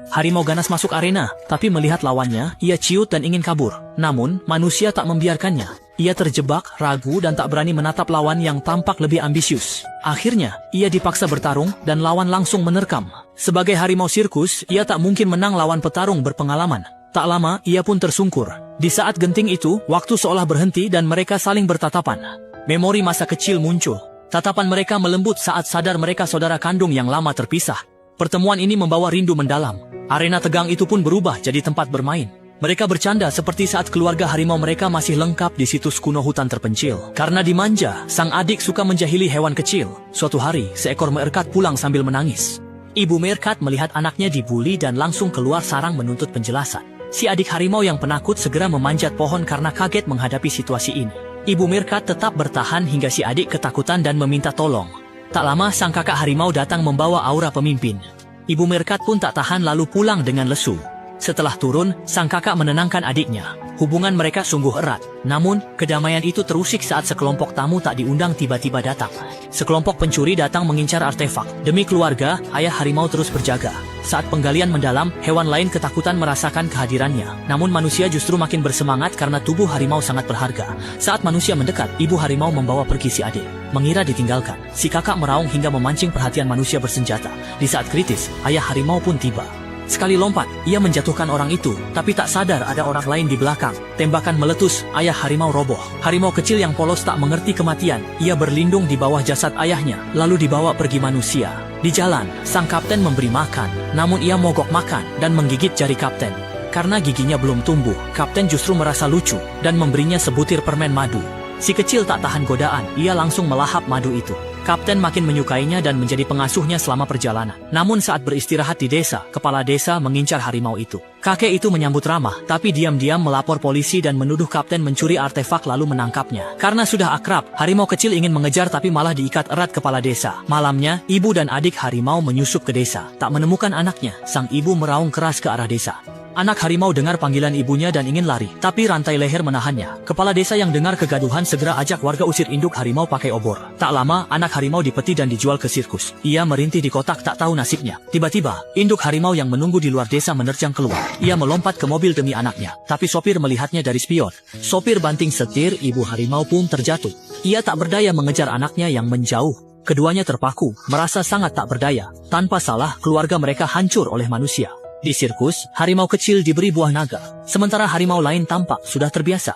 Harimau ganas masuk arena, tapi melihat lawannya, ia ciut dan ingin kabur. Namun, manusia tak membiarkannya. Ia terjebak, ragu dan tak berani menatap lawan yang tampak lebih ambisius. Akhirnya, ia dipaksa bertarung dan lawan langsung menerkam. Sebagai harimau sirkus, ia tak mungkin menang lawan petarung berpengalaman. Tak lama, ia pun tersungkur. Di saat genting itu, waktu seolah berhenti dan mereka saling bertatapan. Memori masa kecil muncul. Tatapan mereka melembut saat sadar mereka saudara kandung yang lama terpisah. Pertemuan ini membawa rindu mendalam. Arena tegang itu pun berubah jadi tempat bermain. Mereka bercanda seperti saat keluarga harimau mereka masih lengkap di situs kuno hutan terpencil. Karena dimanja, sang adik suka menjahili hewan kecil. Suatu hari, seekor meerkat pulang sambil menangis. Ibu meerkat melihat anaknya dibuli dan langsung keluar sarang menuntut penjelasan. Si adik harimau yang penakut segera memanjat pohon karena kaget menghadapi situasi ini. Ibu meerkat tetap bertahan hingga si adik ketakutan dan meminta tolong. Tak lama, sang kakak harimau datang membawa aura pemimpin. Ibu meerkat pun tak tahan lalu pulang dengan lesu. Setelah turun, sang kakak menenangkan adiknya. Hubungan mereka sungguh erat. Namun, kedamaian itu terusik saat sekelompok tamu tak diundang tiba-tiba datang. Sekelompok pencuri datang mengincar artefak. Demi keluarga, ayah harimau terus berjaga. Saat penggalian mendalam, hewan lain ketakutan merasakan kehadirannya. Namun manusia justru makin bersemangat karena tubuh harimau sangat berharga. Saat manusia mendekat, ibu harimau membawa pergi si adik. Mengira ditinggalkan, si kakak meraung hingga memancing perhatian manusia bersenjata. Di saat kritis, ayah harimau pun tiba. Sekali lompat, ia menjatuhkan orang itu, tapi tak sadar ada orang lain di belakang. Tembakan meletus, ayah harimau roboh. Harimau kecil yang polos tak mengerti kematian. Ia berlindung di bawah jasad ayahnya, lalu dibawa pergi manusia. Di jalan, sang kapten memberi makan, namun ia mogok makan dan menggigit jari kapten. Karena giginya belum tumbuh, kapten justru merasa lucu dan memberinya sebutir permen madu. Si kecil tak tahan godaan, ia langsung melahap madu itu. Kapten makin menyukainya dan menjadi pengasuhnya selama perjalanan. Namun saat beristirahat di desa, kepala desa mengincar harimau itu. Kakek itu menyambut ramah, tapi diam-diam melapor polisi dan menuduh kapten mencuri artefak lalu menangkapnya. Karena sudah akrab, harimau kecil ingin mengejar tapi malah diikat erat kepala desa. Malamnya, ibu dan adik harimau menyusup ke desa. Tak menemukan anaknya, sang ibu meraung keras ke arah desa. Anak harimau dengar panggilan ibunya dan ingin lari, tapi rantai leher menahannya. Kepala desa yang dengar kegaduhan segera ajak warga usir induk harimau pakai obor. Tak lama, anak harimau dipeti dan dijual ke sirkus. Ia merintih di kotak tak tahu nasibnya. Tiba-tiba, induk harimau yang menunggu di luar desa menerjang keluar. Ia melompat ke mobil demi anaknya, tapi sopir melihatnya dari spion. Sopir banting setir, ibu harimau pun terjatuh. Ia tak berdaya mengejar anaknya yang menjauh. Keduanya terpaku, merasa sangat tak berdaya. Tanpa salah, keluarga mereka hancur oleh manusia. Di sirkus, harimau kecil diberi buah naga, sementara harimau lain tampak sudah terbiasa.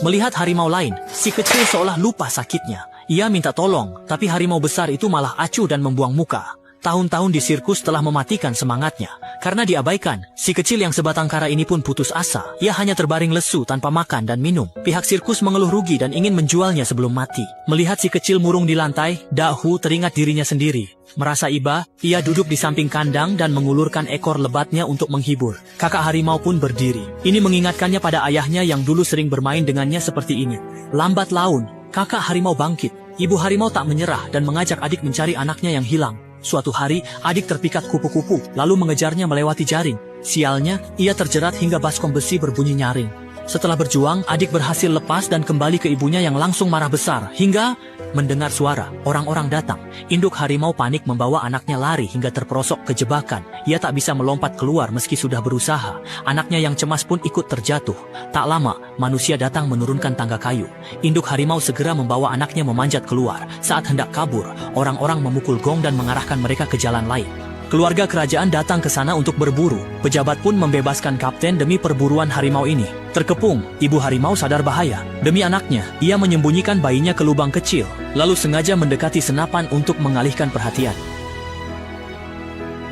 Melihat harimau lain, si kecil seolah lupa sakitnya. Ia minta tolong, tapi harimau besar itu malah acuh dan membuang muka. Tahun-tahun di sirkus telah mematikan semangatnya. Karena diabaikan, si kecil yang sebatang kara ini pun putus asa. Ia hanya terbaring lesu tanpa makan dan minum. Pihak sirkus mengeluh rugi dan ingin menjualnya sebelum mati. Melihat si kecil murung di lantai, Dahu teringat dirinya sendiri. Merasa iba, ia duduk di samping kandang dan mengulurkan ekor lebatnya untuk menghibur. Kakak harimau pun berdiri. Ini mengingatkannya pada ayahnya yang dulu sering bermain dengannya seperti ini. Lambat laun, kakak harimau bangkit. Ibu harimau tak menyerah dan mengajak adik mencari anaknya yang hilang. Suatu hari, adik terpikat kupu-kupu, lalu mengejarnya melewati jaring. Sialnya, ia terjerat hingga baskom besi berbunyi nyaring. Setelah berjuang, adik berhasil lepas dan kembali ke ibunya yang langsung marah besar, hingga mendengar suara orang-orang datang. Induk harimau panik membawa anaknya lari hingga terperosok ke jebakan. Ia tak bisa melompat keluar meski sudah berusaha. Anaknya yang cemas pun ikut terjatuh. Tak lama, manusia datang menurunkan tangga kayu. Induk harimau segera membawa anaknya memanjat keluar. Saat hendak kabur, orang-orang memukul gong dan mengarahkan mereka ke jalan lain. Keluarga kerajaan datang ke sana untuk berburu. Pejabat pun membebaskan kapten demi perburuan harimau ini. Terkepung, ibu harimau sadar bahaya. Demi anaknya, ia menyembunyikan bayinya ke lubang kecil, lalu sengaja mendekati senapan untuk mengalihkan perhatian.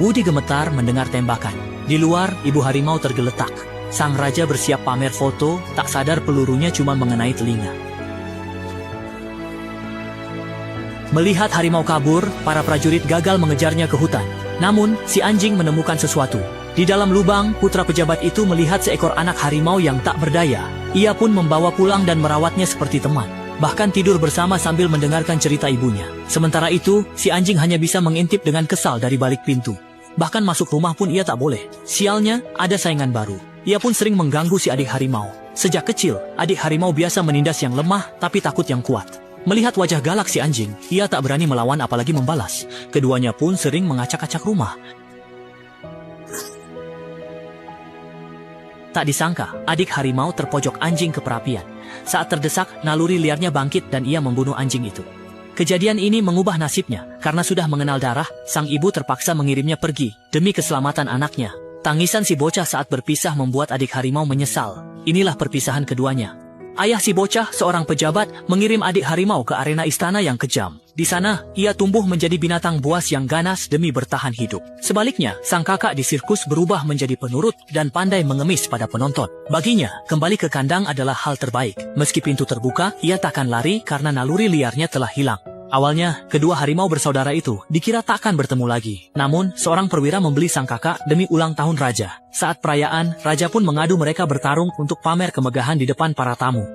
Woody gemetar mendengar tembakan. Di luar, ibu harimau tergeletak. Sang raja bersiap pamer foto, tak sadar pelurunya cuma mengenai telinga. Melihat harimau kabur, para prajurit gagal mengejarnya ke hutan. Namun, si anjing menemukan sesuatu. Di dalam lubang, putra pejabat itu melihat seekor anak harimau yang tak berdaya. Ia pun membawa pulang dan merawatnya seperti teman. Bahkan tidur bersama sambil mendengarkan cerita ibunya. Sementara itu, si anjing hanya bisa mengintip dengan kesal dari balik pintu. Bahkan masuk rumah pun ia tak boleh. Sialnya, ada saingan baru. Ia pun sering mengganggu si adik harimau. Sejak kecil, adik harimau biasa menindas yang lemah tapi takut yang kuat. Melihat wajah galak si anjing, ia tak berani melawan apalagi membalas. Keduanya pun sering mengacak-acak rumah. Tak disangka, adik harimau terpojok anjing ke perapian. Saat terdesak, naluri liarnya bangkit dan ia membunuh anjing itu. Kejadian ini mengubah nasibnya, karena sudah mengenal darah, sang ibu terpaksa mengirimnya pergi, demi keselamatan anaknya. Tangisan si bocah saat berpisah membuat adik harimau menyesal. Inilah perpisahan keduanya. Ayah si bocah, seorang pejabat, mengirim adik harimau ke arena istana yang kejam. Di sana, ia tumbuh menjadi binatang buas yang ganas demi bertahan hidup. Sebaliknya, sang kakak di sirkus berubah menjadi penurut dan pandai mengemis pada penonton. Baginya, kembali ke kandang adalah hal terbaik. Meski pintu terbuka, ia takkan lari karena naluri liarnya telah hilang. Awalnya, kedua harimau bersaudara itu dikira takkan bertemu lagi. Namun, seorang perwira membeli sang kakak demi ulang tahun raja. Saat perayaan, raja pun mengadu mereka bertarung untuk pamer kemegahan di depan para tamu.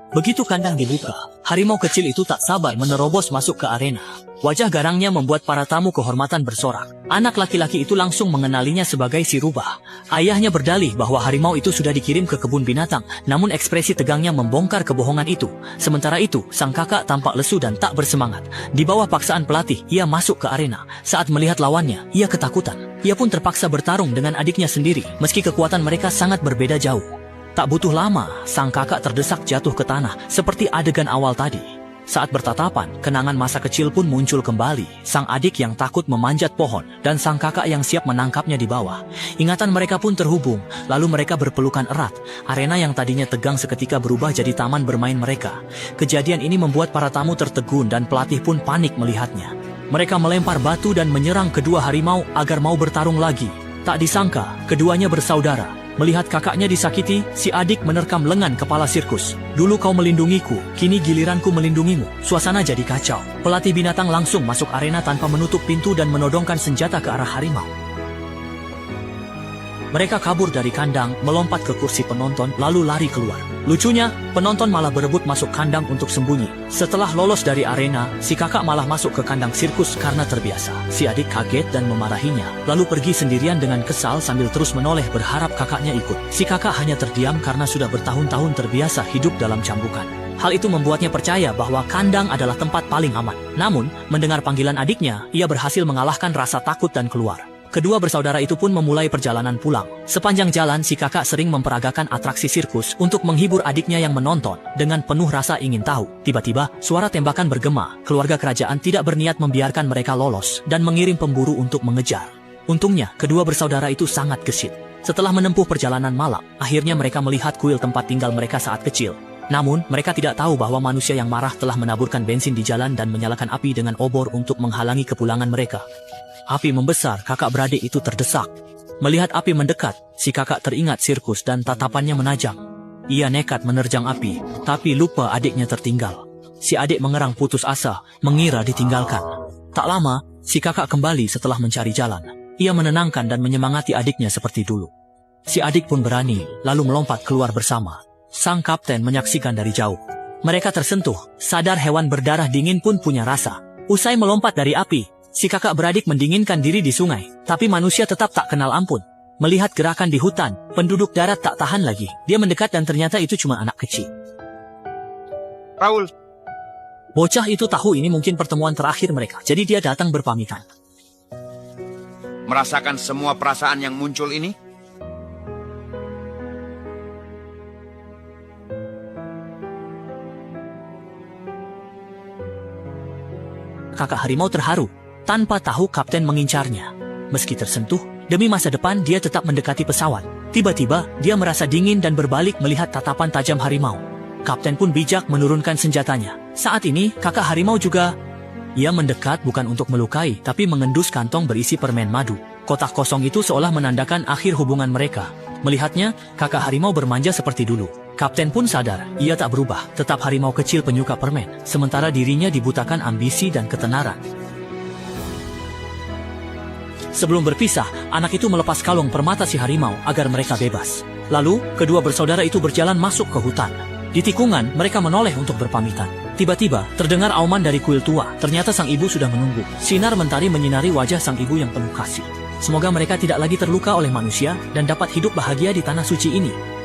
Begitu kandang dibuka, harimau kecil itu tak sabar menerobos masuk ke arena. Wajah garangnya membuat para tamu kehormatan bersorak. Anak laki-laki itu langsung mengenalinya sebagai si rubah. Ayahnya berdalih bahwa harimau itu sudah dikirim ke kebun binatang, namun ekspresi tegangnya membongkar kebohongan itu. Sementara itu, sang kakak tampak lesu dan tak bersemangat. Di bawah paksaan pelatih, ia masuk ke arena. Saat melihat lawannya, ia ketakutan. Ia pun terpaksa bertarung dengan adiknya sendiri, meski kekuatan mereka sangat berbeda jauh. Tak butuh lama, sang kakak terdesak jatuh ke tanah, seperti adegan awal tadi. Saat bertatapan, kenangan masa kecil pun muncul kembali. Sang adik yang takut memanjat pohon, dan sang kakak yang siap menangkapnya di bawah. Ingatan mereka pun terhubung, lalu mereka berpelukan erat. Arena yang tadinya tegang seketika berubah jadi taman bermain mereka. Kejadian ini membuat para tamu tertegun dan pelatih pun panik melihatnya. Mereka melempar batu dan menyerang kedua harimau agar mau bertarung lagi. Tak disangka, keduanya bersaudara. Melihat kakaknya disakiti, si adik menerkam lengan kepala sirkus. Dulu kau melindungiku, kini giliranku melindungimu. Suasana jadi kacau. Pelatih binatang langsung masuk arena tanpa menutup pintu dan menodongkan senjata ke arah harimau. Mereka kabur dari kandang, melompat ke kursi penonton, lalu lari keluar. Lucunya, penonton malah berebut masuk kandang untuk sembunyi. Setelah lolos dari arena, si kakak malah masuk ke kandang sirkus karena terbiasa. Si adik kaget dan memarahinya, lalu pergi sendirian dengan kesal sambil terus menoleh berharap kakaknya ikut. Si kakak hanya terdiam karena sudah bertahun-tahun terbiasa hidup dalam cambukan. Hal itu membuatnya percaya bahwa kandang adalah tempat paling aman. Namun, mendengar panggilan adiknya, ia berhasil mengalahkan rasa takut dan keluar. Kedua bersaudara itu pun memulai perjalanan pulang. Sepanjang jalan, si kakak sering memperagakan atraksi sirkus untuk menghibur adiknya yang menonton dengan penuh rasa ingin tahu. Tiba-tiba, suara tembakan bergema. Keluarga kerajaan tidak berniat membiarkan mereka lolos dan mengirim pemburu untuk mengejar. Untungnya, kedua bersaudara itu sangat gesit. Setelah menempuh perjalanan malam, akhirnya mereka melihat kuil tempat tinggal mereka saat kecil. Namun, mereka tidak tahu bahwa manusia yang marah telah menaburkan bensin di jalan dan menyalakan api dengan obor untuk menghalangi kepulangan mereka. Api membesar, kakak beradik itu terdesak. Melihat api mendekat, si kakak teringat sirkus dan tatapannya menajam. Ia nekat menerjang api, tapi lupa adiknya tertinggal. Si adik mengerang putus asa, mengira ditinggalkan. Tak lama, si kakak kembali setelah mencari jalan. Ia menenangkan dan menyemangati adiknya seperti dulu. Si adik pun berani, lalu melompat keluar bersama. Sang kapten menyaksikan dari jauh. Mereka tersentuh, sadar hewan berdarah dingin pun punya rasa. Usai melompat dari api, si kakak beradik mendinginkan diri di sungai, tapi manusia tetap tak kenal ampun. Melihat gerakan di hutan, penduduk darat tak tahan lagi. Dia mendekat dan ternyata itu cuma anak kecil. Raul. Bocah itu tahu ini mungkin pertemuan terakhir mereka, jadi dia datang berpamitan. Merasakan semua perasaan yang muncul ini? Kakak harimau terharu, tanpa tahu kapten mengincarnya. Meski tersentuh, demi masa depan dia tetap mendekati pesawat. Tiba-tiba, dia merasa dingin dan berbalik melihat tatapan tajam harimau. Kapten pun bijak menurunkan senjatanya. Saat ini, kakak harimau juga... Ia mendekat bukan untuk melukai, tapi mengendus kantong berisi permen madu. Kotak kosong itu seolah menandakan akhir hubungan mereka. Melihatnya, kakak harimau bermanja seperti dulu. Kapten pun sadar, ia tak berubah, tetap harimau kecil penyuka permen, sementara dirinya dibutakan ambisi dan ketenaran. Sebelum berpisah, anak itu melepas kalung permata si harimau agar mereka bebas. Lalu, kedua bersaudara itu berjalan masuk ke hutan. Di tikungan, mereka menoleh untuk berpamitan. Tiba-tiba, terdengar auman dari kuil tua. Ternyata sang ibu sudah menunggu. Sinar mentari menyinari wajah sang ibu yang penuh kasih. Semoga mereka tidak lagi terluka oleh manusia dan dapat hidup bahagia di tanah suci ini.